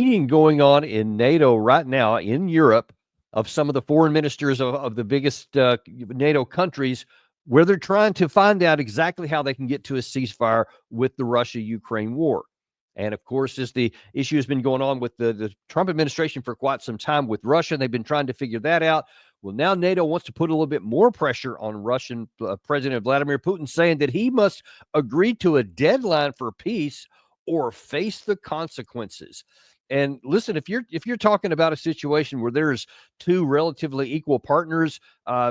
meeting going on in NATO right now in Europe of some of the foreign ministers of the biggest NATO countries, where they're trying to find out exactly how they can get to a ceasefire with the Russia-Ukraine war. And of course, as the issue has been going on with the Trump administration for quite some time with Russia, they've been trying to figure that out. Well, now NATO wants to put a little bit more pressure on Russian President Vladimir Putin, saying that he must agree to a deadline for peace or face the consequences. And listen, if you're talking about a situation where there's two relatively equal partners,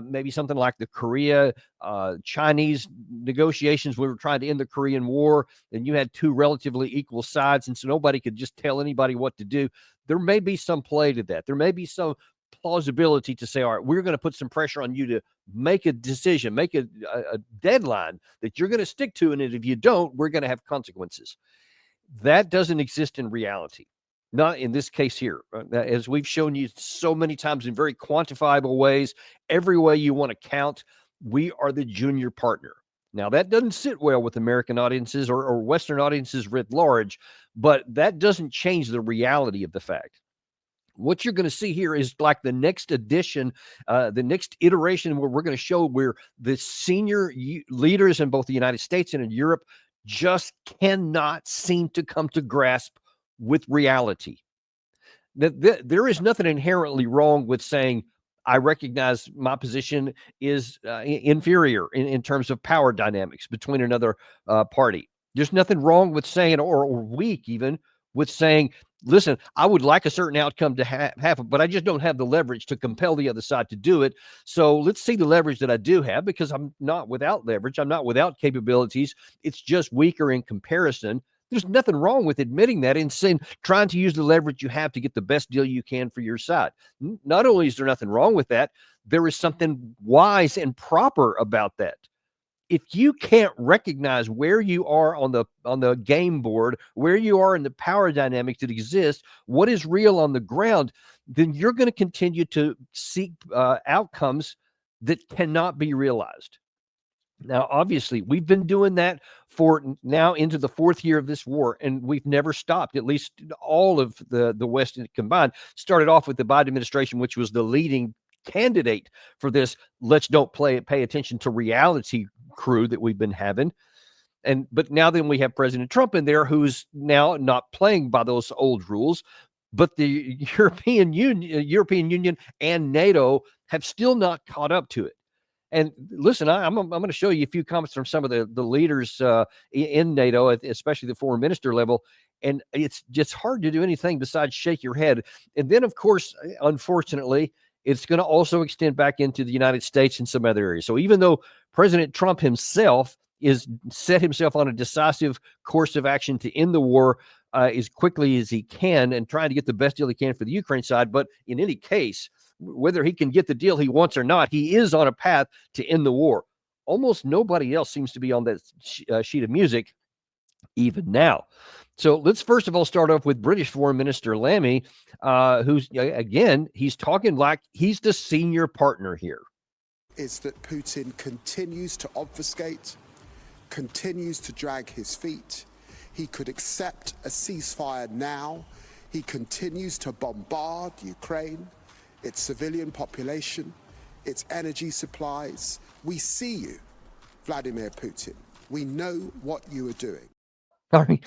maybe something like the Korea Chinese negotiations, we were trying to end the Korean War, and you had two relatively equal sides, and so nobody could just tell anybody what to do. There may be some play to that. There may be some plausibility to say, all right, we're going to put some pressure on you to make a decision, make a deadline that you're going to stick to, and if you don't, we're going to have consequences. That doesn't exist in reality. Not in this case here. As we've shown you so many times in very quantifiable ways, every way you want to count, we are the junior partner. Now, that doesn't sit well with American audiences or Western audiences writ large, but that doesn't change the reality of the fact. What you're going to see here is like the next edition, the next iteration, where we're going to show where the senior leaders in both the United States and in Europe just cannot seem to come to grasp with reality. There is nothing inherently wrong with saying, I recognize my position is inferior in terms of power dynamics between another party. There's nothing wrong with saying, or weak even, with saying, listen, I would like a certain outcome to happen, but I just don't have the leverage to compel the other side to do it. So let's see the leverage that I do have, because I'm not without leverage. I'm not without capabilities. It's just weaker in comparison. There's nothing wrong with admitting that and saying, trying to use the leverage you have to get the best deal you can for your side. Not only is there nothing wrong with that, there is something wise and proper about that. If you can't recognize where you are on the game board, where you are in the power dynamics that exist, what is real on the ground, then you're going to continue to seek outcomes that cannot be realized. Now, obviously, we've been doing that for now into the fourth year of this war, and we've never stopped. At least all of the West combined started off with the Biden administration, which was the leading candidate for this let's don't pay attention to reality crew that we've been having. But now then we have President Trump in there, who's now not playing by those old rules, but the European Union and NATO have still not caught up to it. And listen, I'm going to show you a few comments from some of the leaders in NATO, especially the foreign minister level. And it's just hard to do anything besides shake your head. And then, of course, unfortunately, it's going to also extend back into the United States and some other areas. So even though President Trump himself is set himself on a decisive course of action to end the war as quickly as he can and trying to get the best deal he can for the Ukraine side, but in any case, whether he can get the deal he wants or not, he is on a path to end the war. Almost nobody else seems to be on that sheet of music even now. So let's first of all start off with British Foreign Minister Lammy, who's, again, he's talking like he's the senior partner here. Is that Putin continues to obfuscate, continues to drag his feet. He could accept a ceasefire now. He continues to bombard Ukraine, its civilian population, its energy supplies. We see you, Vladimir Putin. We know what you are doing. Are you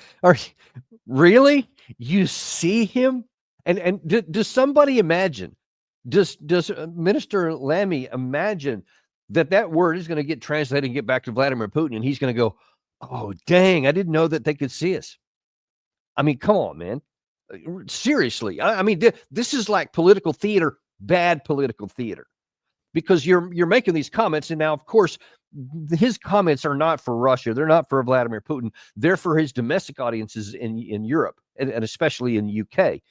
really? You see him? And does somebody imagine? Does Minister Lammy imagine that word is going to get translated and get back to Vladimir Putin, and he's going to go, "Oh, dang! I didn't know that they could see us." I mean, come on, man. Seriously, I mean, this is like political theater, bad political theater, because you're making these comments, and now, of course, his comments are not for Russia. They're not for Vladimir Putin. They're for his domestic audiences in Europe, and especially in the UK.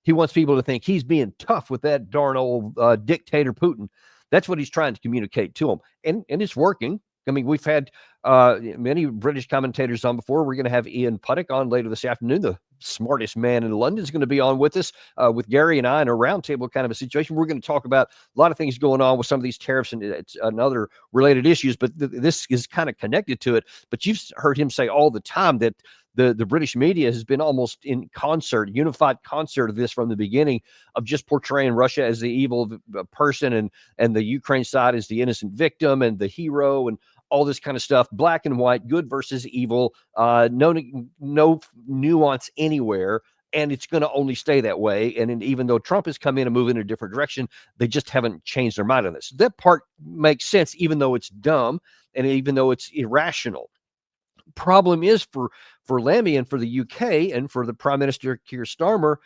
He wants people to think he's being tough with that darn old dictator Putin. That's what he's trying to communicate to him, and it's working. I mean, we've had many British commentators on before. We're going to have Ian Puttick on later this afternoon. The smartest man in London is going to be on with us, with Gary and I, in a roundtable kind of a situation. We're going to talk about a lot of things going on with some of these tariffs and other related issues, but this is kind of connected to it. But you've heard him say all the time that the British media has been almost in concert, unified concert of this from the beginning, of just portraying Russia as the evil person and the Ukraine side as the innocent victim and the hero and all this kind of stuff, black and white, good versus evil, no nuance anywhere. And it's going to only stay that way. And even though Trump has come in and moved in a different direction, they just haven't changed their mind on this. That part makes sense, even though it's dumb and even though it's irrational. Problem is for Lammy and for the UK and for the Prime Minister Keir Starmer,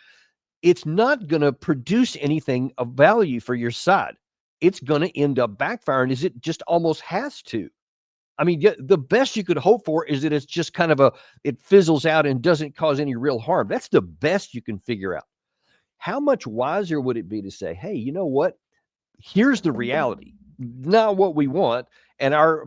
it's not going to produce anything of value for your side. It's going to end up backfiring, as it just almost has to. I mean, the best you could hope for is that it's just kind of it fizzles out and doesn't cause any real harm. That's the best you can figure out. How much wiser would it be to say, hey, you know what? Here's the reality, not what we want. And our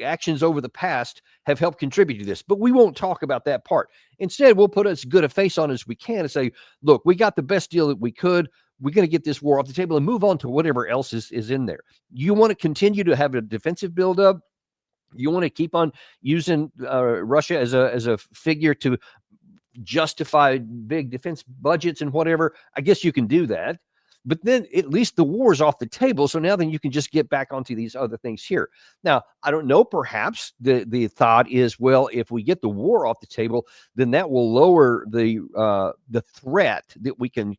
actions over the past have helped contribute to this, but we won't talk about that part. Instead, we'll put as good a face on as we can and say, look, we got the best deal that we could. We're going to get this war off the table and move on to whatever else is in there. You want to continue to have a defensive buildup? You want to keep on using Russia as a figure to justify big defense budgets and whatever? I guess you can do that. But then at least the war is off the table. So now then you can just get back onto these other things here. Now, I don't know, perhaps the thought is, well, if we get the war off the table, then that will lower the threat that we can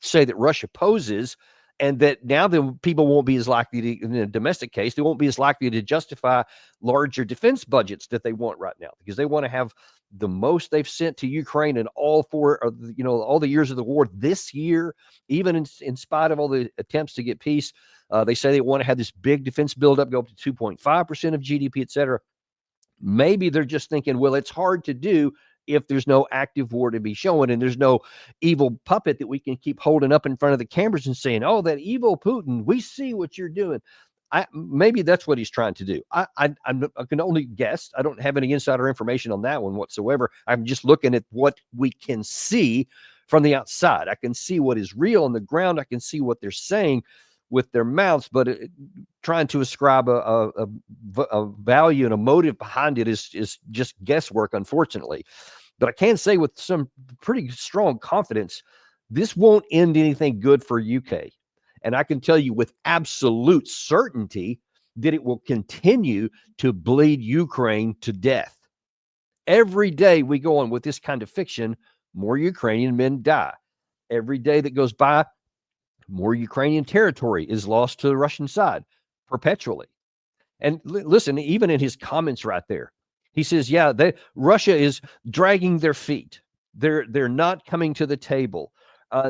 say that Russia poses. And that now the people won't be as likely to, in a domestic case, they won't be as likely to justify larger defense budgets that they want right now, because they want to have the most they've sent to Ukraine in all all the years of the war this year, even in spite of all the attempts to get peace. They say they want to have this big defense buildup, go up to 2.5% of GDP, et cetera. Maybe they're just thinking, well, it's hard to do if there's no active war to be shown and there's no evil puppet that we can keep holding up in front of the cameras and saying, oh, that evil Putin, we see what you're doing. Maybe that's what he's trying to do. I can only guess. I don't have any insider information on that one whatsoever. I'm just looking at what we can see from the outside. I can see what is real on the ground. I can see what they're saying with their mouths, but trying to ascribe a value and a motive behind it is just guesswork, unfortunately. But I can say with some pretty strong confidence, this won't end anything good for UK. And I can tell you with absolute certainty that it will continue to bleed Ukraine to death. Every day we go on with this kind of fiction, more Ukrainian men die. Every day that goes by, more Ukrainian territory is lost to the Russian side perpetually. And listen, even in his comments right there, he says, yeah, Russia is dragging their feet. They're not coming to the table.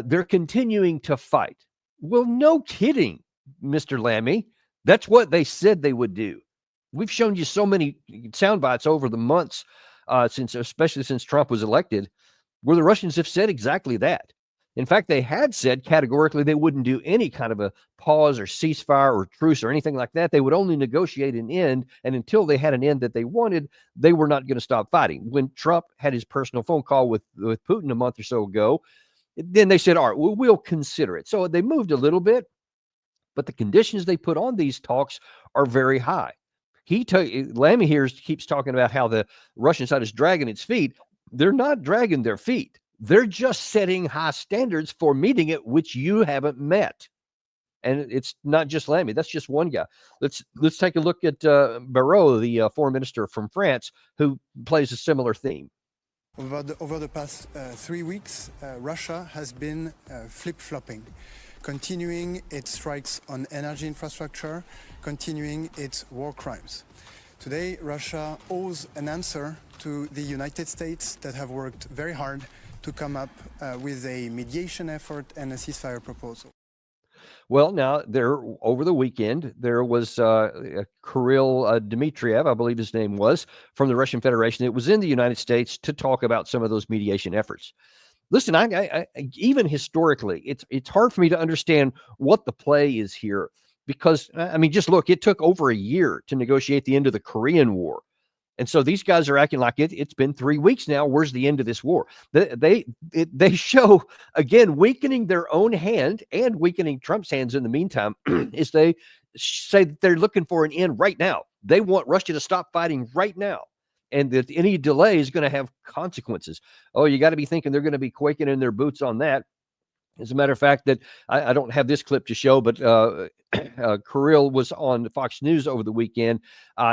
They're continuing to fight. Well, no kidding, Mr. Lammy. That's what they said they would do. We've shown you so many sound bites over the months, especially since Trump was elected, where the Russians have said exactly that. In fact, they had said categorically they wouldn't do any kind of a pause or ceasefire or truce or anything like that. They would only negotiate an end. And until they had an end that they wanted, they were not going to stop fighting. When Trump had his personal phone call with Putin a month or so ago, then they said, all right, we'll consider it. So they moved a little bit, but the conditions they put on these talks are very high. Lammy here keeps talking about how the Russian side is dragging its feet. They're not dragging their feet. They're just setting high standards for meeting it, which you haven't met. And it's not just Lammy. That's just one guy. Let's take a look at Barrot, the foreign minister from France, who plays a similar theme. Over the past 3 weeks, Russia has been flip-flopping, continuing its strikes on energy infrastructure, continuing its war crimes. Today, Russia owes an answer to the United States that have worked very hard to come up with a mediation effort and a ceasefire proposal. Well, now, over the weekend, there was Kirill Dmitriev, I believe his name was, from the Russian Federation. It was in the United States to talk about some of those mediation efforts. Listen, I even historically, it's hard for me to understand what the play is here because, I mean, just look, it took over a year to negotiate the end of the Korean War. And so these guys are acting like it's been 3 weeks now. Where's the end of this war? They show, again, weakening their own hand and weakening Trump's hands in the meantime, is they say that they're looking for an end right now. They want Russia to stop fighting right now. and that any delay is going to have consequences. Oh, you got to be thinking they're going to be quaking in their boots on that. As a matter of fact, that I don't have this clip to show, but Kirill was on Fox News over the weekend.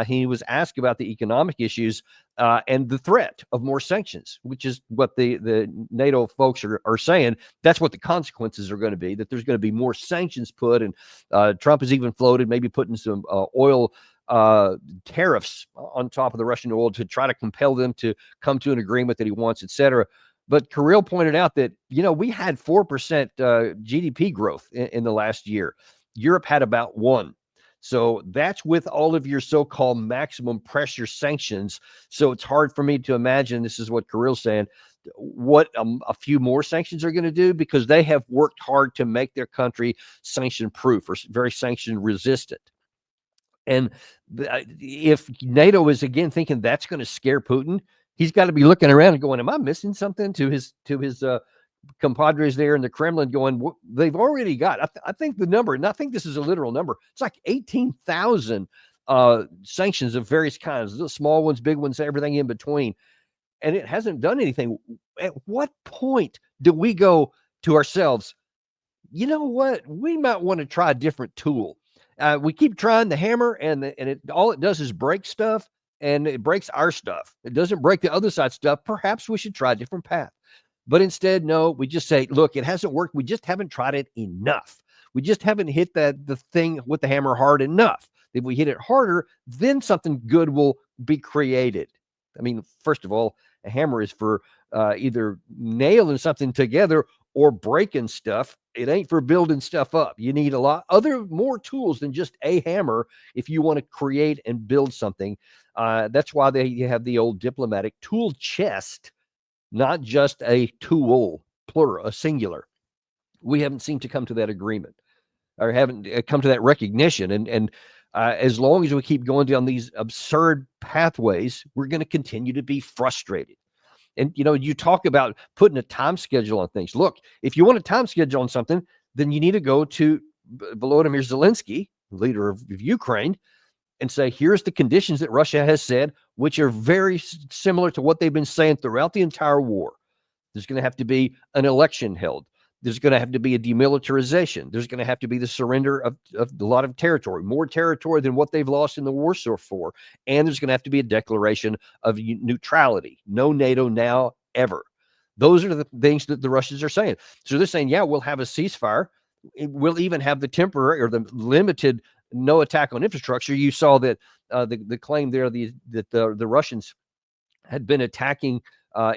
He was asked about the economic issues and the threat of more sanctions, which is what the NATO folks are saying. That's what the consequences are going to be, that there's going to be more sanctions put. And Trump has even floated maybe putting some oil tariffs on top of the Russian oil to try to compel them to come to an agreement that he wants, et cetera. But Kirill pointed out that, we had 4% GDP growth in the last year. Europe had about 1%. So that's with all of your so-called maximum pressure sanctions. So it's hard for me to imagine, this is what Kirill's saying, what a few more sanctions are going to do, because they have worked hard to make their country sanction-proof or very sanction-resistant. And if NATO is again thinking that's going to scare Putin, he's got to be looking around and going, am I missing something, to his compadres there in the Kremlin, going, they've already got, I think the number, and I think this is a literal number, it's like 18,000 sanctions of various kinds, the small ones, big ones, everything in between. And it hasn't done anything. At what point do we go to ourselves, you know what, we might want to try a different tool? We keep trying the hammer, and all it does is break stuff, and it breaks our stuff. It doesn't break the other side stuff. Perhaps we should try a different path. But instead, no, we just say, look, it hasn't worked. We just haven't tried it enough. We just haven't hit the thing with the hammer hard enough. If we hit it harder, then something good will be created. I mean, first of all, a hammer is for either nailing something together or breaking stuff. It ain't for building stuff up. You need a lot more tools than just a hammer if you want to create and build something. That's why you have the old diplomatic tool chest, not just a tool, plural, a singular. We haven't seemed to come to that agreement, or haven't come to that recognition. And as long as we keep going down these absurd pathways, we're going to continue to be frustrated. And, you talk about putting a time schedule on things. Look, if you want a time schedule on something, then you need to go to Volodymyr Zelensky, leader of Ukraine, and say, here's the conditions that Russia has said, which are very similar to what they've been saying throughout the entire war. There's going to have to be an election held. There's going to have to be a demilitarization. There's going to have to be the surrender of a lot of territory, more territory than what they've lost in the Warsaw War. And there's going to have to be a declaration of neutrality. No NATO now, ever. Those are the things that the Russians are saying. So they're saying, yeah, we'll have a ceasefire. We'll even have the temporary or the limited no attack on infrastructure. You saw that the claim there that the Russians had been attacking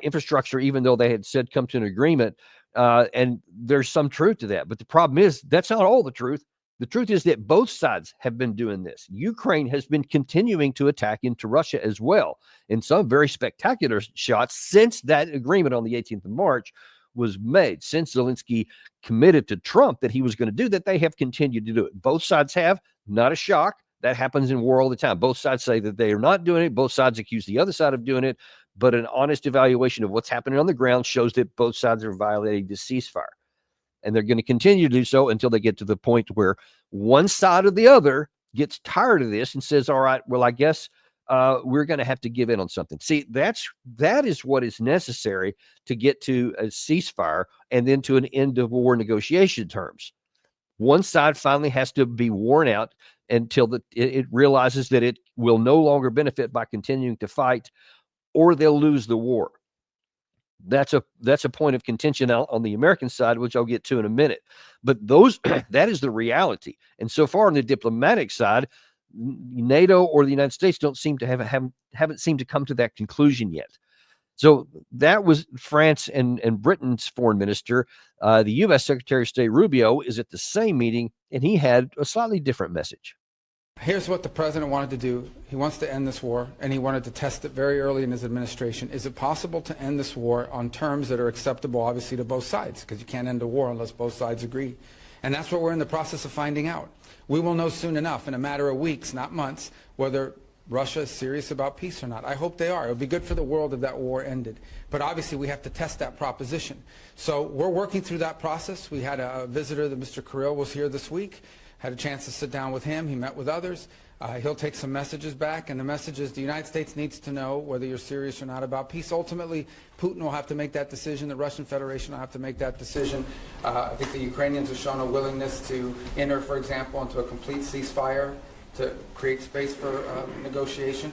infrastructure, even though they had said come to an agreement. And there's some truth to that. But the problem is, that's not all the truth. The truth is that both sides have been doing this. Ukraine has been continuing to attack into Russia as well, in some very spectacular shots since that agreement on the 18th of March was made. Since Zelensky committed to Trump that he was going to do that, they have continued to do it. Both sides have. Not a shock. That happens in war all the time. Both sides say that they are not doing it. Both sides accuse the other side of doing it. But an honest evaluation of what's happening on the ground shows that both sides are violating the ceasefire. And they're going to continue to do so until they get to the point where one side or the other gets tired of this and says, all right, well, I guess we're going to have to give in on something. See, that is what is necessary to get to a ceasefire and then to an end of war negotiation terms. One side finally has to be worn out until it realizes that it will no longer benefit by continuing to fight, or they'll lose the war. That's a point of contention on the American side, which I'll get to in a minute. But that is the reality. And so far on the diplomatic side, NATO or the United States don't seem to haven't seemed to come to that conclusion yet. So that was France and Britain's foreign minister. The U.S. Secretary of State Rubio is at the same meeting, and he had a slightly different message. Here's what the president wanted to do. He wants to end this war, and he wanted to test it very early in his administration. Is it possible to end this war on terms that are acceptable, obviously, to both sides? Because you can't end a war unless both sides agree. And that's what we're in the process of finding out. We will know soon enough, in a matter of weeks, not months, whether Russia is serious about peace or not. I hope they are. It would be good for the world if that war ended. But obviously we have to test that proposition. So we're working through that process. We had a visitor, Mr. Kirill was here this week. had a chance to sit down with him. He met with others. He'll take some messages back, and the message is the United States needs to know whether you're serious or not about peace. Ultimately, Putin will have to make that decision. The Russian Federation will have to make that decision. I think the Ukrainians have shown a willingness to enter, for example, into a complete ceasefire to create space for negotiation.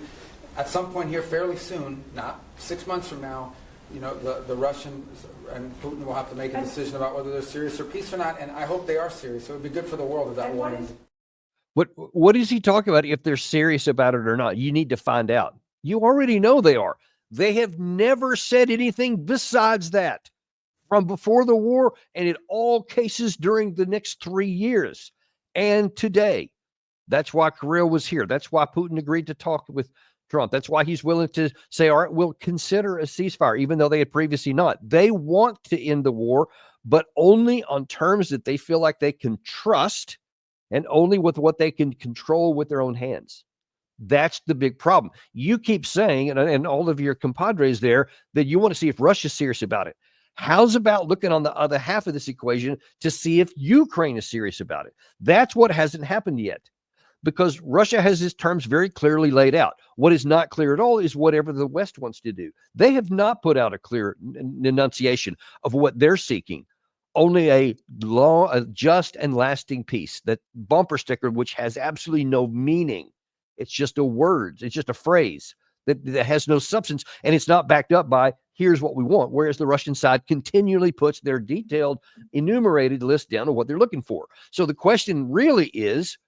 At some point here, fairly soon, not 6 months from now, you know, the Russians and Putin will have to make a decision about whether they're serious or peace or not, and I hope they are serious. It would be good for the world if that war ended. What is he talking about if they're serious about it or not? You need to find out. You already know they are. They have never said anything besides that from before the war and in all cases during the next 3 years and today. That's why Kirill was here. That's why Putin agreed to talk with Trump. That's why he's willing to say, all right, we'll consider a ceasefire, even though they had previously not. They want to end the war, but only on terms that they feel like they can trust and only with what they can control with their own hands. That's the big problem. You keep saying, and all of your compadres there, that you want to see if Russia's serious about it. How's about looking on the other half of this equation to see if Ukraine is serious about it? That's what hasn't happened yet, because Russia has its terms very clearly laid out. What is not clear at all is whatever the West wants to do. They have not put out a clear enunciation of what they're seeking. Only a just and lasting peace, that bumper sticker, which has absolutely no meaning. It's just a word. It's just a phrase that has no substance, and it's not backed up by here's what we want. Whereas the Russian side continually puts their detailed, enumerated list down of what they're looking for. So the question really is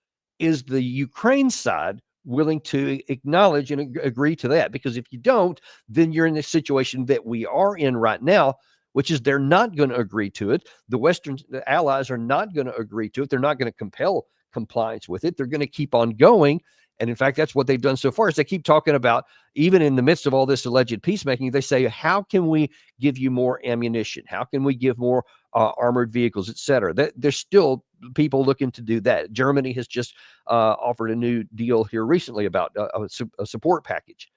the Ukraine side willing to acknowledge and agree to that? Because if you don't, then you're in the situation that we are in right now, which is they're not going to agree to it. The Western allies are not going to agree to it. They're not going to compel compliance with it. They're going to keep on going. And in fact, that's what they've done so far, is they keep talking about, even in the midst of all this alleged peacemaking, they say, how can we give you more ammunition? How can we give more armored vehicles, et cetera? There's still people looking to do that. Germany has just offered a new deal here recently about a support package,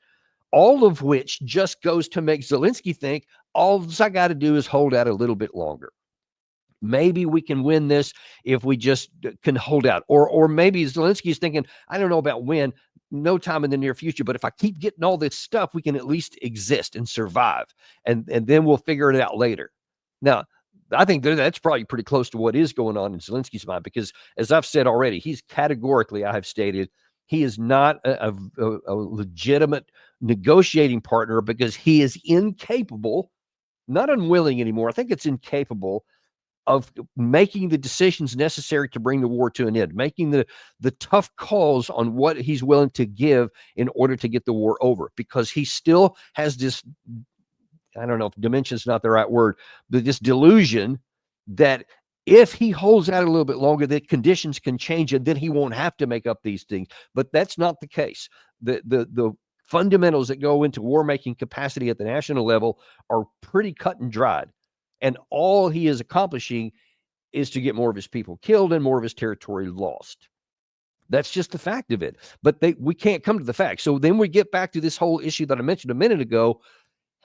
all of which just goes to make Zelensky think, all I got to do is hold out a little bit longer. Maybe we can win this if we just can hold out. Or maybe Zelensky's thinking, I don't know about when, no time in the near future, but if I keep getting all this stuff, we can at least exist and survive. And then we'll figure it out later. Now, I think that's probably pretty close to what is going on in Zelensky's mind, because as I've said already, he's categorically, I have stated, he is not a legitimate negotiating partner, because he is incapable, not unwilling anymore. I think it's incapable of making the decisions necessary to bring the war to an end, making the tough calls on what he's willing to give in order to get the war over, because he still has this, I don't know if dimension is not the right word, but this delusion that if he holds out a little bit longer, that conditions can change and then he won't have to make up these things. But that's not the case. The fundamentals that go into war-making capacity at the national level are pretty cut and dried. And all he is accomplishing is to get more of his people killed and more of his territory lost. That's just the fact of it. But we can't come to the facts. So then we get back to this whole issue that I mentioned a minute ago.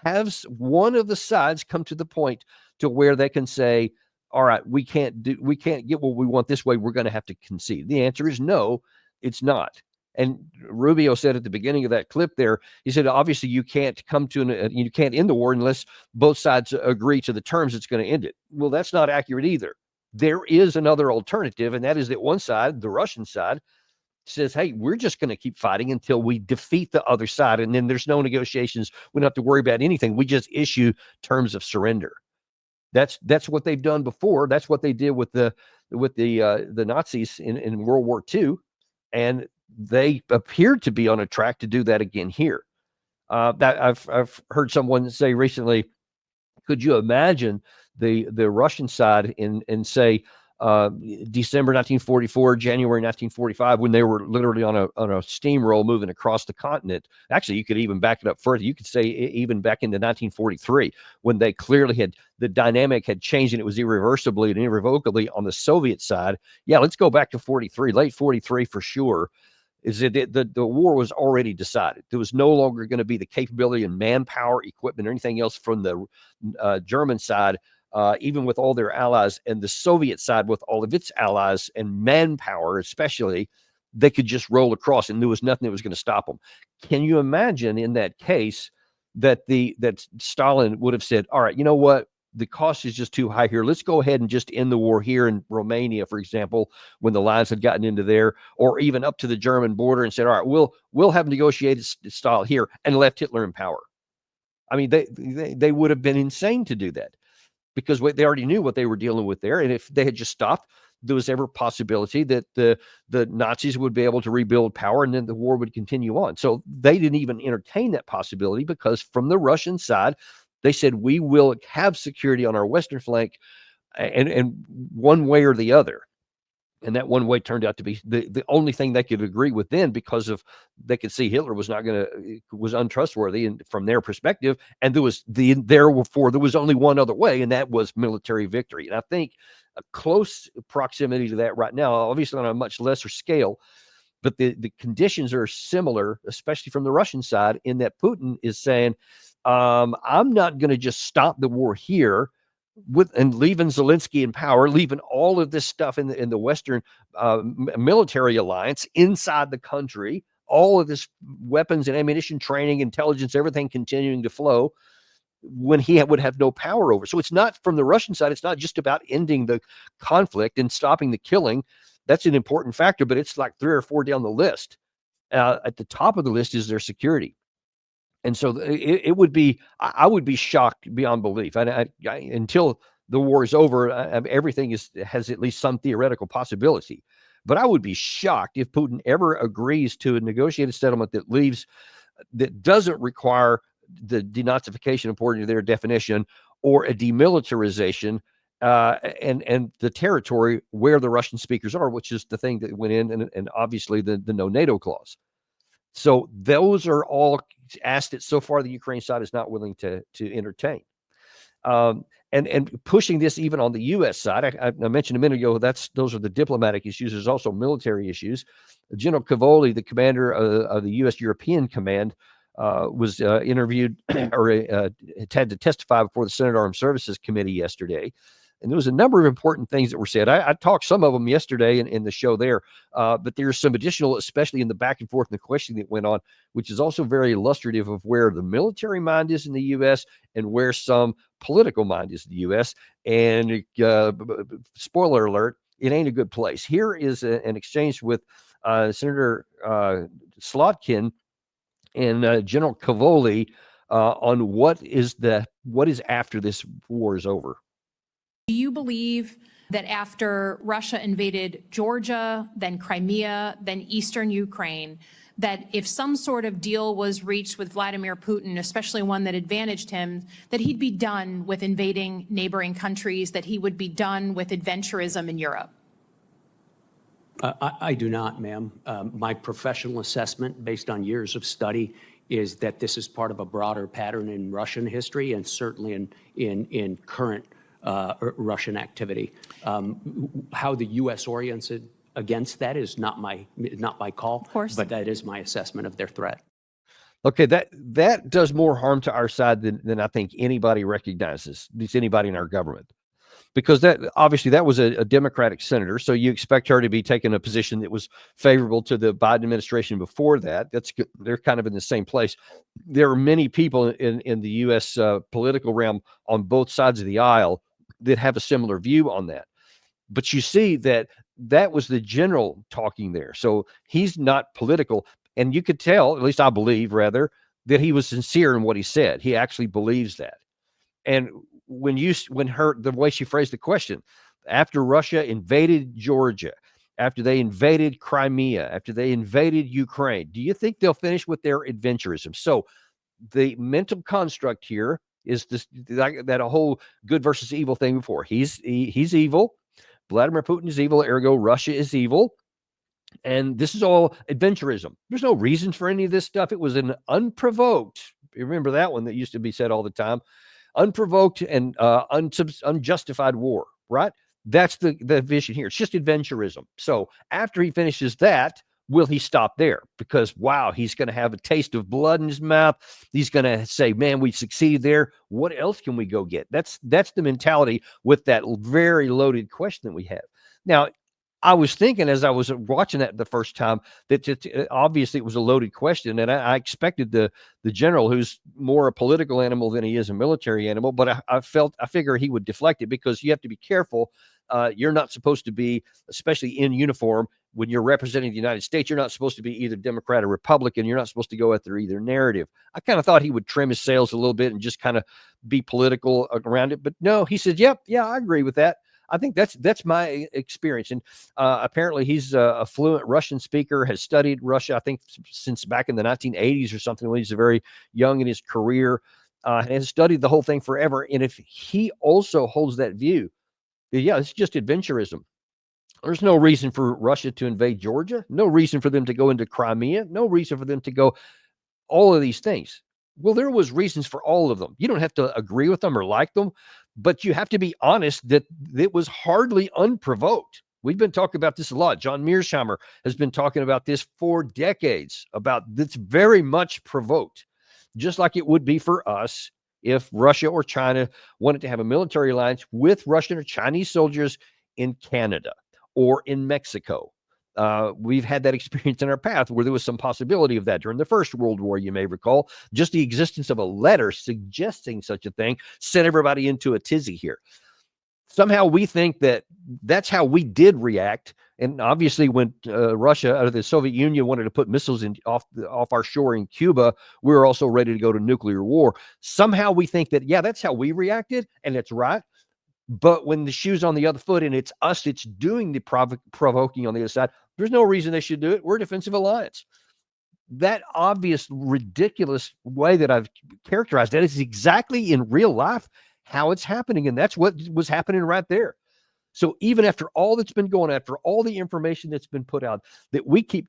Has one of the sides come to the point to where they can say, all right, we can't get what we want this way, we're going to have to concede? The answer is no, it's not. And Rubio said at the beginning of that clip there, he said, obviously you can't you can't end the war unless both sides agree to the terms that's going to end it. Well, that's not accurate either. There is another alternative, and that is that one side, the Russian side, says, hey, we're just going to keep fighting until we defeat the other side. And then there's no negotiations. We don't have to worry about anything. We just issue terms of surrender. That's what they've done before. That's what they did with the Nazis in World War II. And they appeared to be on a track to do that again here. That I've heard someone say recently, could you imagine the Russian side in say December 1944, January 1945, when they were literally on a steamroll moving across the continent? Actually, you could even back it up further. You could say even back into 1943, when they clearly had, the dynamic had changed and it was irreversibly and irrevocably on the Soviet side. Yeah, let's go back to 43, late 43 for sure. Is that the war was already decided. There was no longer going to be the capability and manpower, equipment, or anything else from the German side even with all their allies, and the Soviet side with all of its allies and manpower, especially, they could just roll across and there was nothing that was going to stop them. Can you imagine in that case that Stalin would have said, all right, you know what? The cost is just too high here. Let's go ahead and just end the war here in Romania, for example, when the lines had gotten into there, or even up to the German border, and said, all right, we'll have negotiated style here, and left Hitler in power. I mean, they would have been insane to do that, because they already knew what they were dealing with there. And if they had just stopped, there was ever possibility that the Nazis would be able to rebuild power and then the war would continue on. So they didn't even entertain that possibility, because from the Russian side, they said, we will have security on our western flank, and one way or the other. And that one way turned out to be the only thing they could agree with then, because of they could see Hitler was untrustworthy, and from their perspective, and therefore there was only one other way, and that was military victory. And I think a close proximity to that right now, obviously on a much lesser scale, but the conditions are similar, especially from the Russian side, in that Putin is saying, I'm not going to just stop the war here and leaving Zelensky in power, leaving all of this stuff in the Western military alliance inside the country, all of this weapons and ammunition training, intelligence, everything continuing to flow, when he would have no power over. So it's not, from the Russian side, it's not just about ending the conflict and stopping the killing. That's an important factor, but it's like 3 or 4 down the list. At the top of the list is their security. And so it would be, I would be shocked beyond belief. Until the war is over, everything has at least some theoretical possibility. But I would be shocked if Putin ever agrees to a negotiated settlement that doesn't require the denazification, according to their definition, or a demilitarization, and the territory where the Russian speakers are, which is the thing that went in, and obviously the no NATO clause. So those are all asked that so far the Ukraine side is not willing to entertain. And pushing this even on the U.S. side, I mentioned a minute ago, those are the diplomatic issues. There's also military issues. General Cavoli, the commander of the U.S. European Command, was interviewed or had to testify before the Senate Armed Services Committee yesterday. And there was a number of important things that were said. I talked some of them yesterday in the show there, but there's some additional, especially in the back and forth and the questioning that went on, which is also very illustrative of where the military mind is in the U.S. and where some political mind is in the U.S. And spoiler alert, it ain't a good place. Here is an exchange with Senator Slotkin and General Cavoli on what is after this war is over. Do you believe that after Russia invaded Georgia, then Crimea, then eastern Ukraine, that if some sort of deal was reached with Vladimir Putin, especially one that advantaged him, that he'd be done with invading neighboring countries, that he would be done with adventurism in Europe? I do not, ma'am. My professional assessment, based on years of study, is that this is part of a broader pattern in Russian history and certainly in current Russian activity. How the U.S. oriented against that is not my call, of course, but that is my assessment of their threat. Okay, that does more harm to our side than I think anybody recognizes, at least anybody in our government, because that was a Democratic senator, so you expect her to be taking a position that was favorable to the Biden administration before that. They're kind of in the same place. There are many people in the U.S. Political realm on both sides of the aisle that have a similar view on that. But you see that was the general talking there. So he's not political. And you could tell, at least I believe, rather, that he was sincere in what he said. He actually believes that. And the way she phrased the question, after Russia invaded Georgia, after they invaded Crimea, after they invaded Ukraine, do you think they'll finish with their adventurism? So the mental construct here is that a whole good versus evil thing before. He's evil. Vladimir Putin is evil. Ergo, Russia is evil. And this is all adventurism. There's no reason for any of this stuff. It was an unprovoked. You remember that one that used to be said all the time? Unprovoked and unjustified war, right? That's the vision here. It's just adventurism. So after he finishes that, Will he stop there? Because, wow, he's going to have a taste of blood in his mouth. He's going to say, man, we succeeded there. What else can we go get? That's the mentality with that very loaded question that we have. Now, I was thinking as I was watching that the first time that obviously it was a loaded question, and I expected the general, who's more a political animal than he is a military animal, but I figure he would deflect it, because you have to be careful. You're not supposed to be, especially in uniform, when you're representing the United States, you're not supposed to be either Democrat or Republican. You're not supposed to go at their either narrative. I kind of thought he would trim his sails a little bit and just kind of be political around it, but no, he said, "Yep, yeah, I agree with that." I think that's my experience. And apparently he's a fluent Russian speaker, has studied Russia, I think, since back in the 1980s or something, when he's very young in his career, and has studied the whole thing forever. And if he also holds that view, yeah, it's just adventurism. There's no reason for Russia to invade Georgia, no reason for them to go into Crimea, no reason for them to go all of these things. Well, there was reasons for all of them. You don't have to agree with them or like them, but you have to be honest that it was hardly unprovoked. We've been talking about this a lot. John Mearsheimer has been talking about this for decades, about it's very much provoked, just like it would be for us if Russia or China wanted to have a military alliance with Russian or Chinese soldiers in Canada or in Mexico. We've had that experience in our path where there was some possibility of that during the First World War, you may recall. Just the existence of a letter suggesting such a thing sent everybody into a tizzy here. Somehow we think that that's how we did react. And obviously when Russia, out of the Soviet Union, wanted to put missiles off our shore in Cuba, we were also ready to go to nuclear war. Somehow we think that, yeah, that's how we reacted, and it's right. But when the shoe's on the other foot and it's us that's doing the provoking on the other side, there's no reason they should do it. We're a defensive alliance. That obvious, ridiculous way that I've characterized that is exactly in real life how it's happening. And that's what was happening right there. So even after all that's been going, after all the information that's been put out, that we keep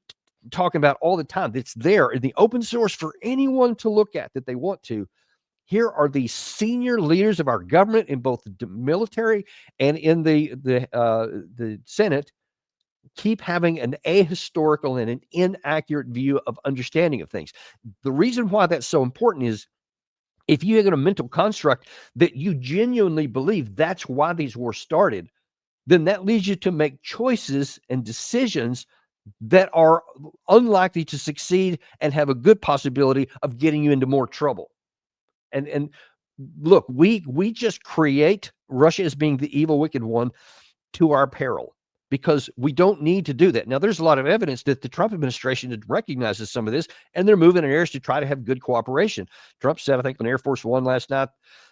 talking about all the time, that's there in the open source for anyone to look at that they want to. Here are the senior leaders of our government in both the military and in the Senate keep having an ahistorical and an inaccurate view of understanding of things. The reason why that's so important is if you have a mental construct that you genuinely believe that's why these wars started, then that leads you to make choices and decisions that are unlikely to succeed and have a good possibility of getting you into more trouble. And look, we just create Russia as being the evil, wicked one to our peril, because we don't need to do that. Now, there's a lot of evidence that the Trump administration recognizes some of this, and they're moving in areas to try to have good cooperation. Trump said, I think on Air Force One last night,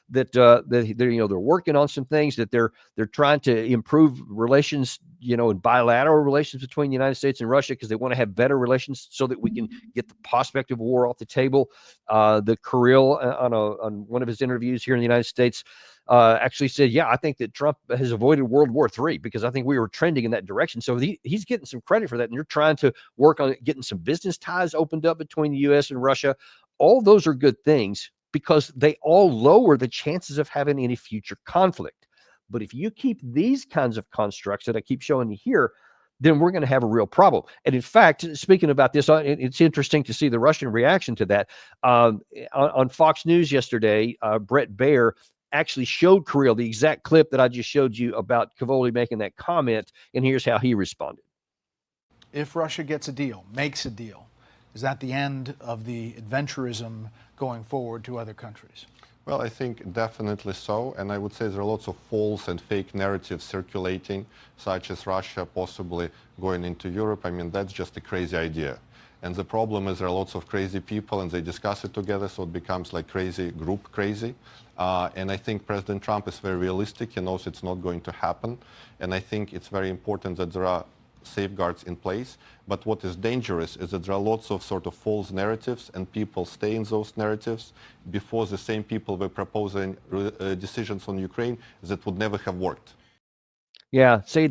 that they're working on some things, that they're trying to improve relations, and bilateral relations between the United States and Russia, because they want to have better relations so that we can get the prospect of war off the table. The Kirill on one of his interviews here in the United States actually said, yeah, I think that Trump has avoided World War III, because I think we were trending in that direction. So he's getting some credit for that. And you're trying to work on getting some business ties opened up between the U.S. and Russia. All those are good things, because they all lower the chances of having any future conflict. But if you keep these kinds of constructs that I keep showing you here, then we're going to have a real problem. And in fact, speaking about this, it's interesting to see the Russian reaction to that. On Fox News yesterday, Brett Baer actually showed Kirill the exact clip that I just showed you about Cavoli making that comment, and here's how he responded. If Russia gets a deal, makes a deal, is that the end of the adventurism going forward to other countries? Well, I think definitely so, and I would say there are lots of false and fake narratives circulating, such as Russia possibly going into Europe. I mean, that's just a crazy idea. And the problem is there are lots of crazy people and they discuss it together, so it becomes like crazy group crazy. And I think President Trump is very realistic. He knows it's not going to happen. And I think it's very important that there are safeguards in place. But what is dangerous is that there are lots of sort of false narratives, and people stay in those narratives before the same people were proposing decisions on Ukraine that would never have worked. Yeah, see,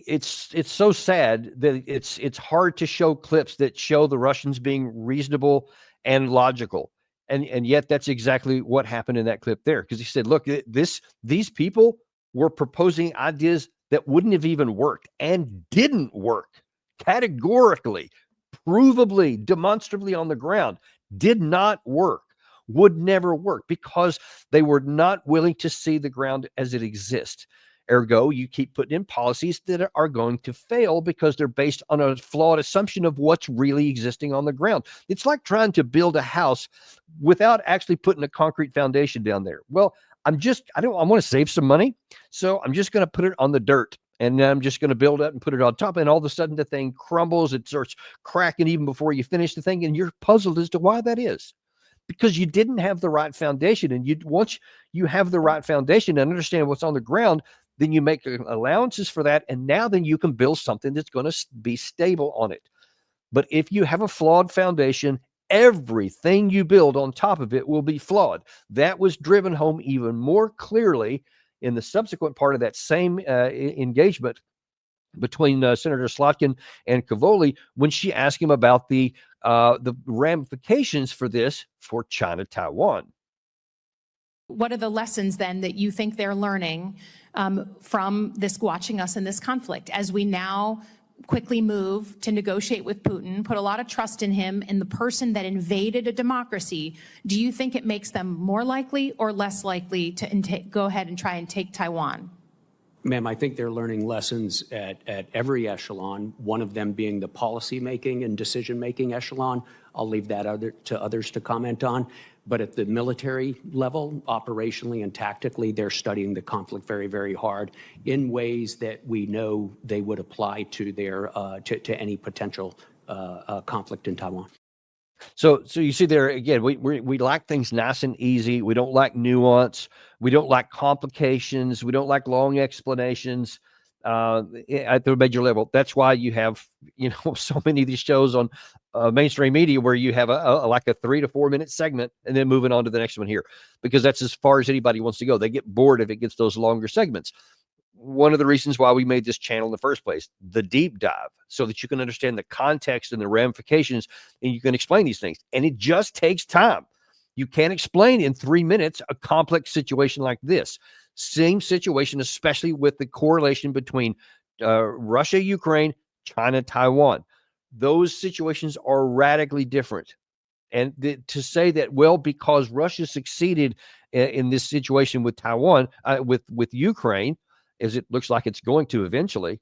it's so sad that it's hard to show clips that show the Russians being reasonable and logical. And yet that's exactly what happened in that clip there. Because he said, look, these people were proposing ideas that wouldn't have even worked and didn't work. categorically, provably, demonstrably on the ground, did not work, would never work, because they were not willing to see the ground as it exists. Ergo, you keep putting in policies that are going to fail because they're based on a flawed assumption of what's really existing on the ground. It's like trying to build a house without actually putting a concrete foundation down there. Well, I want to save some money, so I'm just going to put it on the dirt. And I'm just going to build it and put it on top. And all of a sudden the thing crumbles. It starts cracking even before you finish the thing. And you're puzzled as to why that is. Because you didn't have the right foundation. And once you have the right foundation and understand what's on the ground, then you make allowances for that. And now then you can build something that's going to be stable on it. But if you have a flawed foundation, everything you build on top of it will be flawed. That was driven home even more clearly in the subsequent part of that same engagement between Senator Slotkin and Cavoli, when she asked him about the ramifications for this for China, Taiwan. What are the lessons then that you think they're learning from this, watching us in this conflict, as we now quickly move to negotiate with Putin, put a lot of trust in him and the person that invaded a democracy? Do you think it makes them more likely or less likely to go ahead and try and take Taiwan? Ma'am, I think they're learning lessons at every echelon, one of them being the policy-making and decision-making echelon. I'll leave that to others to comment on. But at the military level, operationally and tactically, they're studying the conflict very, very hard in ways that we know they would apply to their to any potential conflict in Taiwan. So you see there again, we like things nice and easy. We don't like nuance. We don't like complications. We don't like long explanations at the major level. That's why you have, so many of these shows on mainstream media where you have like a 3 to 4 minute segment and then moving on to the next one here, because that's as far as anybody wants to go. They get bored if it gets those longer segments. One of the reasons why we made this channel in the first place, the deep dive, so that you can understand the context and the ramifications and you can explain these things. And it just takes time. You can't explain in 3 minutes a complex situation like this. Same situation, especially with the correlation between Russia, Ukraine, China, Taiwan. Those situations are radically different. And to say that, well, because Russia succeeded in this situation with Taiwan, with Ukraine, as it looks like it's going to eventually,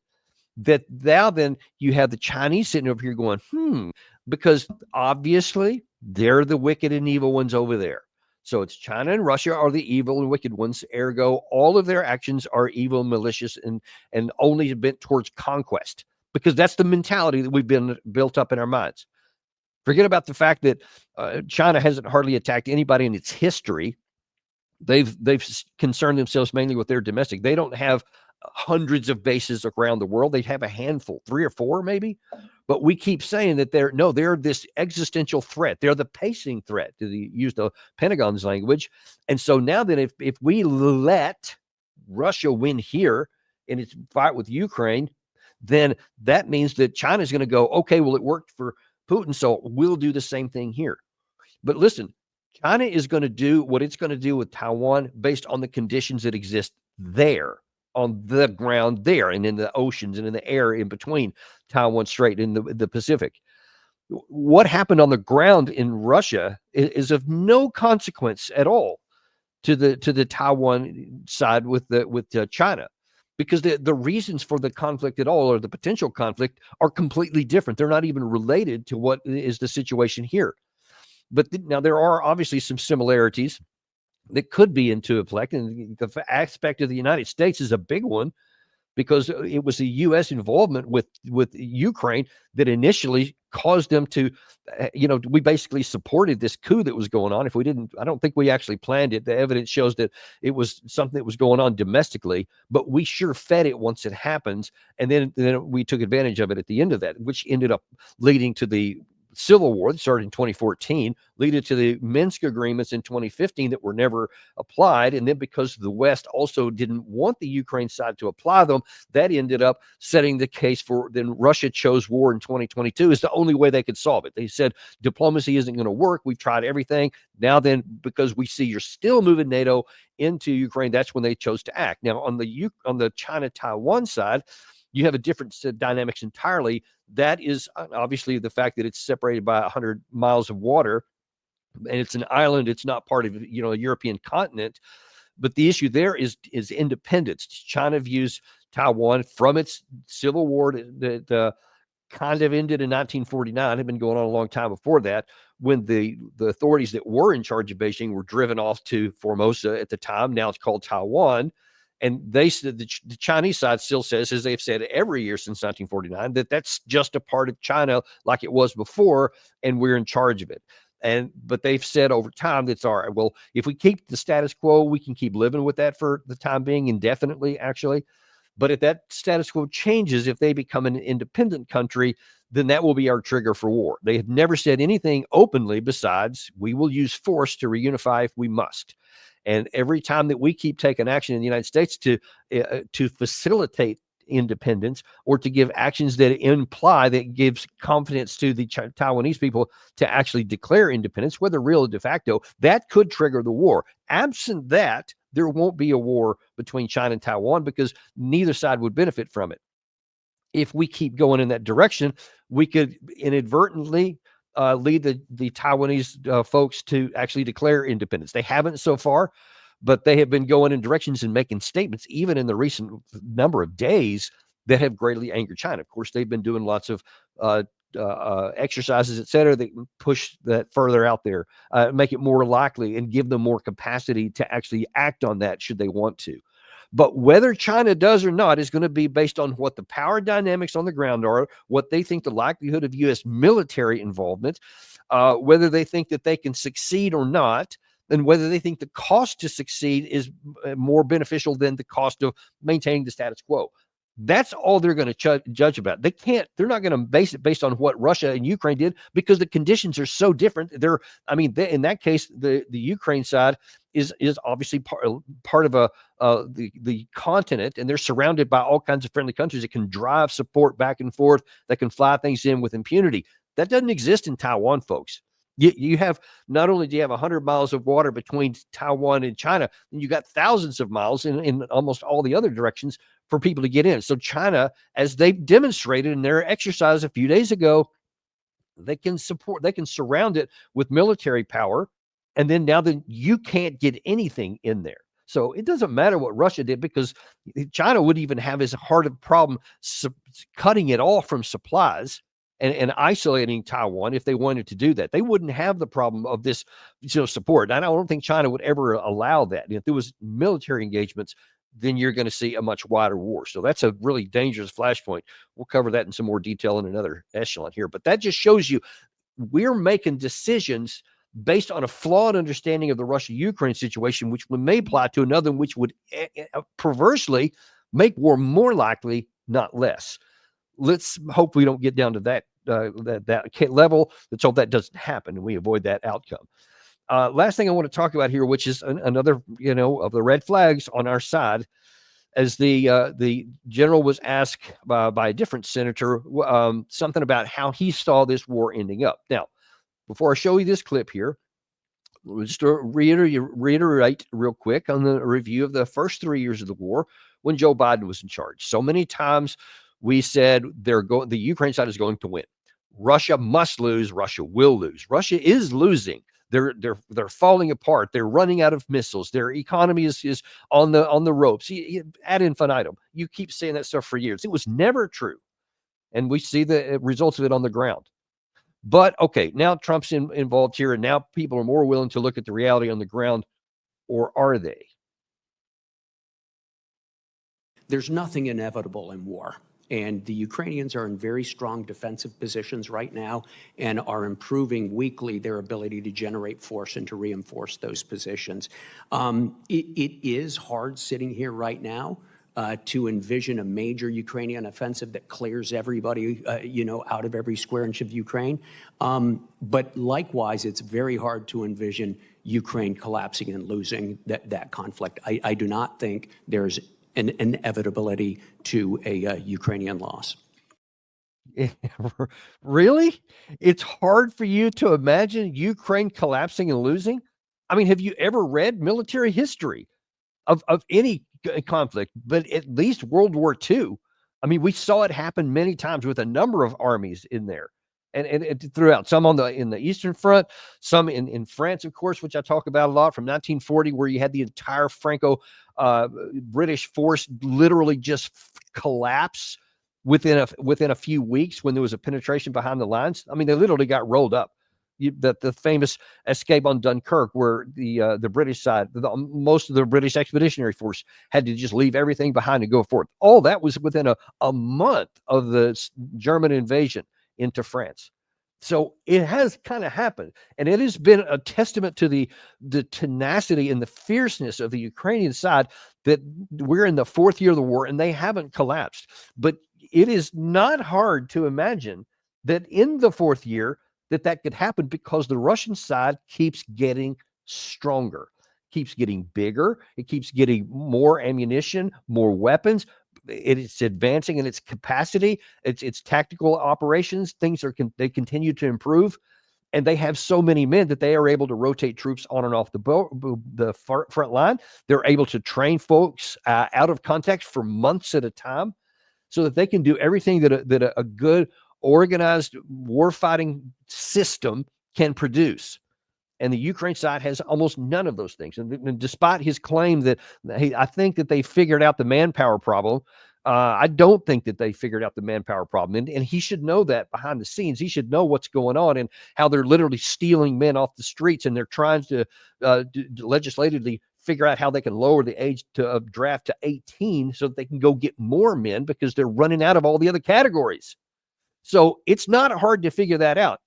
that now then you have the Chinese sitting over here going, because obviously they're the wicked and evil ones over there. So it's China and Russia are the evil and wicked ones. Ergo, all of their actions are evil, malicious, and only bent towards conquest, because that's the mentality that we've been built up in our minds. Forget about the fact that China hasn't hardly attacked anybody in its history. They've concerned themselves mainly with their domestic. They don't have hundreds of bases around the world. They have a handful, 3 or 4 maybe. But we keep saying that they're this existential threat. They're the pacing threat, to use the Pentagon's language. And so now then, if we let Russia win here in its fight with Ukraine, then that means that China's going to go, okay, well, it worked for Putin, so we'll do the same thing here. But listen, China is going to do what it's going to do with Taiwan based on the conditions that exist there, on the ground there, and in the oceans and in the air in between Taiwan Strait and the Pacific. What happened on the ground in Russia is of no consequence at all to the Taiwan side with China, because the reasons for the conflict at all, or the potential conflict, are completely different. They're not even related to what is the situation here. But now there are obviously some similarities that could be into effect, and the aspect of the United States is a big one, because it was the U.S. involvement with Ukraine that initially caused them to, we basically supported this coup that was going on. If we didn't, I don't think we actually planned it. The evidence shows that it was something that was going on domestically, but we sure fed it once it happens, and then we took advantage of it at the end of that, which ended up leading to the Civil War that started in 2014, leading to the Minsk agreements in 2015 that were never applied. And then because the West also didn't want the Ukraine side to apply them, that ended up setting the case for, then Russia chose war in 2022 is the only way they could solve it. They said diplomacy isn't going to work. We've tried everything. Now then, because we see you're still moving NATO into Ukraine, that's when they chose to act. Now on the China-Taiwan side, you have a different set of dynamics entirely. That is obviously the fact that it's separated by 100 miles of water, and it's an island. It's not part of, you know, a European continent. But the issue there is independence. China views Taiwan from its civil war that kind of ended in 1949, had been going on a long time before that, when the authorities that were in charge of Beijing were driven off to Formosa at the time. Now it's called Taiwan. And they said, the Chinese side still says, as they've said every year since 1949, that that's just a part of China like it was before, and we're in charge of it. But they've said over time that's all right. Well, if we keep the status quo, we can keep living with that for the time being, indefinitely, actually. But if that status quo changes, if they become an independent country, then that will be our trigger for war. They have never said anything openly besides, we will use force to reunify if we must. And every time that we keep taking action in the United States to facilitate independence, or to give actions that imply, that gives confidence to the Taiwanese people to actually declare independence, whether real or de facto, that could trigger the war. Absent that, there won't be a war between China and Taiwan, because neither side would benefit from it. If we keep going in that direction, we could inadvertently lead the Taiwanese folks to actually declare independence. They haven't so far, but they have been going in directions and making statements, even in the recent number of days, that have greatly angered China. Of course, they've been doing lots of exercises, et cetera, that push that further out there, make it more likely and give them more capacity to actually act on that should they want to. But whether China does or not is going to be based on what the power dynamics on the ground are, what they think the likelihood of U.S. military involvement, whether they think that they can succeed or not, and whether they think the cost to succeed is more beneficial than the cost of maintaining the status quo. That's all they're going to judge about. They're not going to base it based on what Russia and Ukraine did, because the conditions are so different. In that case, the Ukraine side is obviously part of the continent, and they're surrounded by all kinds of friendly countries that can drive support back and forth, that can fly things in with impunity. That doesn't exist in Taiwan, folks. You have, not only do you have 100 miles of water between Taiwan and China, and you got thousands of miles in almost all the other directions for people to get in. So China, as they demonstrated in their exercise a few days ago, they can surround it with military power, and then you can't get anything in there. So it doesn't matter what Russia did, because China would even have as hard a problem cutting it off from supplies and isolating Taiwan if they wanted to do that. They wouldn't have the problem of this, support. And I don't think China would ever allow that. If there was military engagements, then you're going to see a much wider war. So that's a really dangerous flashpoint. We'll cover that in some more detail in another echelon here. But that just shows you we're making decisions based on a flawed understanding of the Russia-Ukraine situation, which may apply to another, which would perversely make war more likely, not less. Let's hope we don't get down to that level. Let's hope that doesn't happen and we avoid that outcome. Last thing I want to talk about here, which is another, of the red flags on our side, as the general was asked by a different senator something about how he saw this war ending up. Now, before I show you this clip here, just to reiterate real quick on the review of the first 3 years of the war when Joe Biden was in charge. So many times we said the Ukraine side is going to win. Russia must lose. Russia will lose. Russia is losing. They're falling apart. They're running out of missiles. Their economy is on the ropes. Ad infinitum. You keep saying that stuff for years. It was never true, and we see the results of it on the ground. But okay, now Trump's involved here, and now people are more willing to look at the reality on the ground, or are they? There's nothing inevitable in war. And the Ukrainians are in very strong defensive positions right now and are improving weekly their ability to generate force and to reinforce those positions. It is hard sitting here right now to envision a major Ukrainian offensive that clears everybody, out of every square inch of Ukraine. But likewise, it's very hard to envision Ukraine collapsing and losing that conflict. I do not think there's an inevitability to a Ukrainian loss. Really? It's hard for you to imagine Ukraine collapsing and losing? I mean, have you ever read military history of any conflict, but at least World War II? I mean, we saw it happen many times with a number of armies in there. And throughout, some in the Eastern Front, some in France, of course, which I talk about a lot, from 1940, where you had the entire Franco British force literally just collapse within a few weeks when there was a penetration behind the lines. I mean, they literally got rolled up. The famous escape on Dunkirk, where the British side, most of the British Expeditionary Force had to just leave everything behind and go forth. All that was within a month of the German invasion into France. So it has kind of happened, and it has been a testament to the tenacity and the fierceness of the Ukrainian side that we're in the fourth year of the war and they haven't collapsed. But it is not hard to imagine that in the fourth year that could happen, because the Russian side keeps getting stronger, keeps getting bigger, it keeps getting more ammunition, more weapons. It's advancing in its capacity, its tactical operations. Things they continue to improve, and they have so many men that they are able to rotate troops on and off the front line. They're able to train folks out of context for months at a time, so that they can do everything that a good organized warfighting system can produce. And the Ukraine side has almost none of those things. And despite his claim that I think that they figured out the manpower problem, I don't think that they figured out the manpower problem. And he should know that behind the scenes. He should know what's going on and how they're literally stealing men off the streets, and they're trying to legislatively figure out how they can lower the age of draft to 18 so that they can go get more men, because they're running out of all the other categories. So it's not hard to figure that out.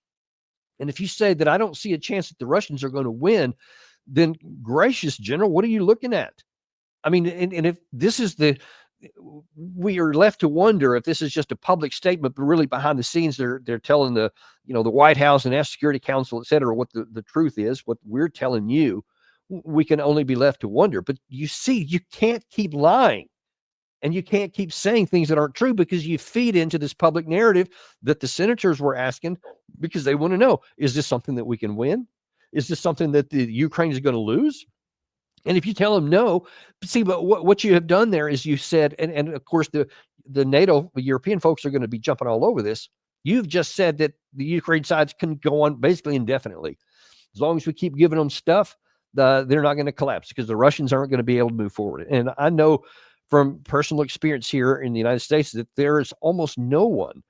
And if you say that I don't see a chance that the Russians are going to win, then gracious General, what are you looking at? I mean, and if this is we are left to wonder if this is just a public statement, but really behind the scenes, they're telling the White House and National Security Council, et cetera, what the truth is, what we're telling you. We can only be left to wonder. But you see, you can't keep lying. And you can't keep saying things that aren't true, because you feed into this public narrative that the senators were asking, because they want to know, is this something that we can win? Is this something that the Ukraine is going to lose? And if you tell them no, see, but what you have done there is you said, and of course the NATO, the European folks are going to be jumping all over this. You've just said that the Ukraine sides can go on basically indefinitely. As long as we keep giving them stuff, they're not going to collapse, because the Russians aren't going to be able to move forward. And I know from personal experience here in the United States that there is almost no one,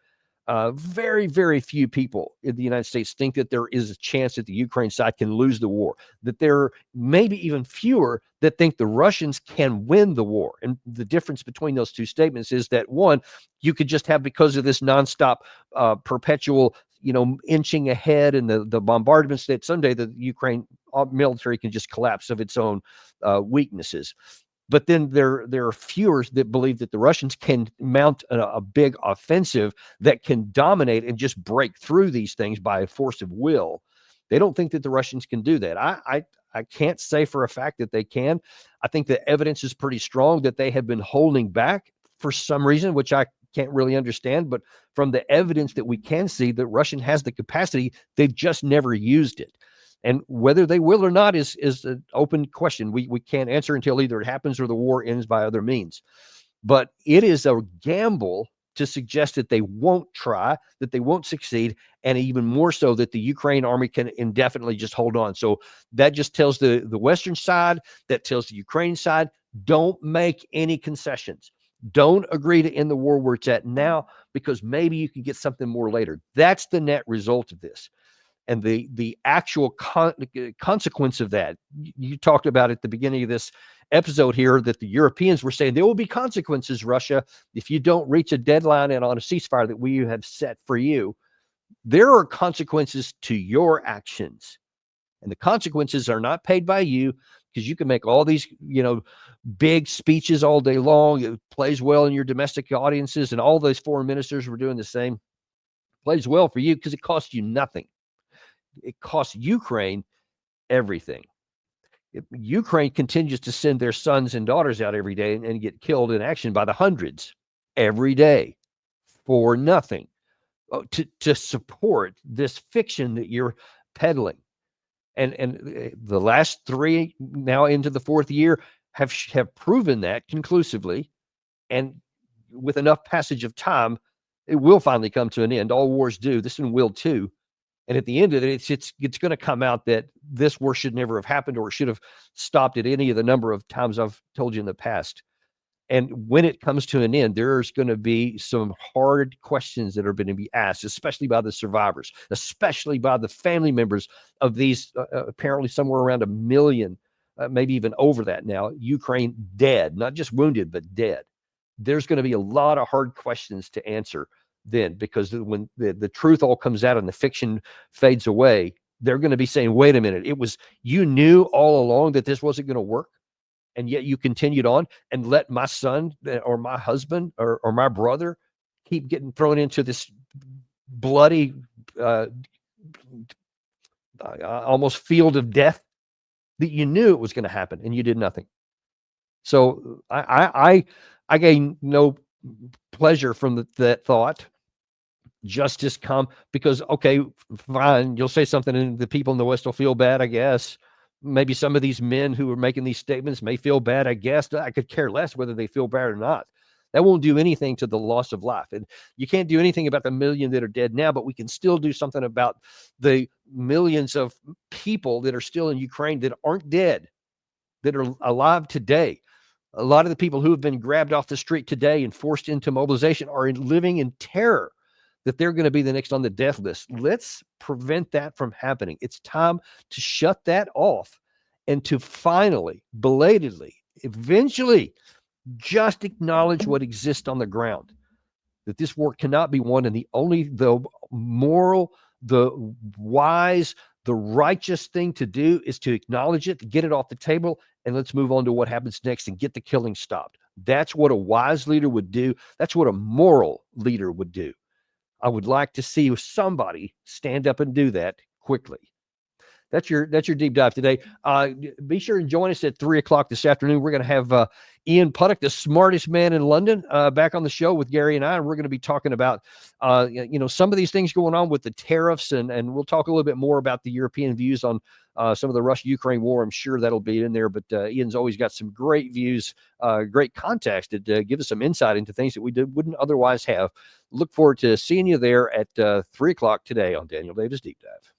very, very few people in the United States think that there is a chance that the Ukraine side can lose the war, that there may be even fewer that think the Russians can win the war. And the difference between those two statements is that, one, you could just have, because of this nonstop, perpetual, inching ahead and the bombardments, that someday the Ukraine military can just collapse of its own weaknesses. But then there are fewer that believe that the Russians can mount a big offensive that can dominate and just break through these things by force of will. They don't think that the Russians can do that. I can't say for a fact that they can. I think the evidence is pretty strong that they have been holding back for some reason, which I can't really understand. But from the evidence that we can see, that Russia has the capacity, they've just never used it. And whether they will or not is an open question. We can't answer until either it happens or the war ends by other means. But it is a gamble to suggest that they won't try, that they won't succeed, and even more so that the Ukraine army can indefinitely just hold on. So that just tells the Western side, that tells the Ukraine side, don't make any concessions. Don't agree to end the war where it's at now, because maybe you can get something more later. That's the net result of this. And the actual consequence of that, you talked about at the beginning of this episode here, that the Europeans were saying there will be consequences, Russia, if you don't reach a deadline and on a ceasefire that we have set for you. There are consequences to your actions. And the consequences are not paid by you, because you can make all these, big speeches all day long. It plays well in your domestic audiences, and all those foreign ministers were doing the same. It plays well for you because it costs you nothing. It costs Ukraine everything. If Ukraine continues to send their sons and daughters out every day and get killed in action by the hundreds every day for nothing, to support this fiction that you're peddling. And the last three, now into the fourth year, have proven that conclusively. And with enough passage of time, it will finally come to an end. All wars do. This one will too. And at the end of it, it's going to come out that this war should never have happened, or it should have stopped at any of the number of times I've told you in the past. And when it comes to an end, there's going to be some hard questions that are going to be asked, especially by the survivors, especially by the family members of these apparently somewhere around 1 million, maybe even over that now, Ukraine dead, not just wounded, but dead. There's going to be a lot of hard questions to answer then, because when the truth all comes out and the fiction fades away, they're going to be saying, wait a minute, you knew all along that this wasn't going to work, and yet you continued on and let my son or my husband or my brother keep getting thrown into this bloody almost field of death that you knew it was going to happen, and you did nothing. So I gain no pleasure from that thought. Justice come, because, okay, fine, you'll say something and the people in the West will feel bad, I guess. Maybe some of these men who are making these statements may feel bad, I guess. I could care less whether they feel bad or not. That won't do anything to the loss of life. And you can't do anything about the million that are dead now, but we can still do something about the millions of people that are still in Ukraine that aren't dead, that are alive today. A lot of the people who have been grabbed off the street today and forced into mobilization are living in terror that they're going to be the next on the death list. Let's prevent that from happening. It's time to shut that off and to finally, belatedly, eventually, just acknowledge what exists on the ground, that this war cannot be won, and the moral, the wise, the righteous thing to do is to acknowledge it, to get it off the table, and let's move on to what happens next and get the killing stopped. That's what a wise leader would do. That's what a moral leader would do. I would like to see somebody stand up and do that quickly. That's your deep dive today. Be sure and join us at 3:00 this afternoon. We're going to have Ian Puttock, the smartest man in London, back on the show with Gary and I, and we're going to be talking about some of these things going on with the tariffs, and we'll talk a little bit more about the European views on some of the Russia-Ukraine war. I'm sure that'll be in there, but Ian's always got some great views, great context to give us some insight into things that we wouldn't otherwise have. Look forward to seeing you there at 3:00 today on Daniel Davis Deep Dive.